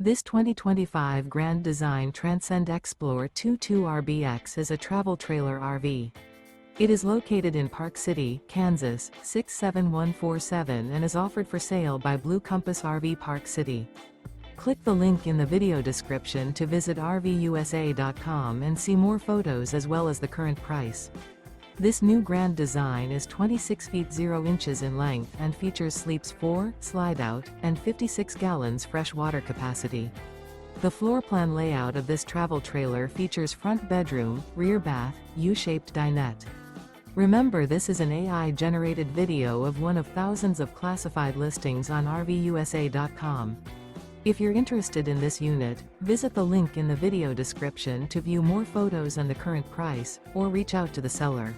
This 2025 Grand Design Transcend Xplor 22RBX is a travel trailer RV. It is located in Park City, Kansas, 67147 and is offered for sale by Blue Compass RV Park City. Click the link in the video description to visit RVUSA.com and see more photos as well as the current price. This new Grand Design is 26 feet 0 inches in length and features sleeps 4, Slideout, and 56 gallons fresh water capacity. The floor plan layout of this travel trailer features front bedroom, rear bath, U-shaped dinette. Remember, this is an AI-generated video of one of thousands of classified listings on RVUSA.com. If you're interested in this unit, visit the link in the video description to view more photos and the current price, or reach out to the seller.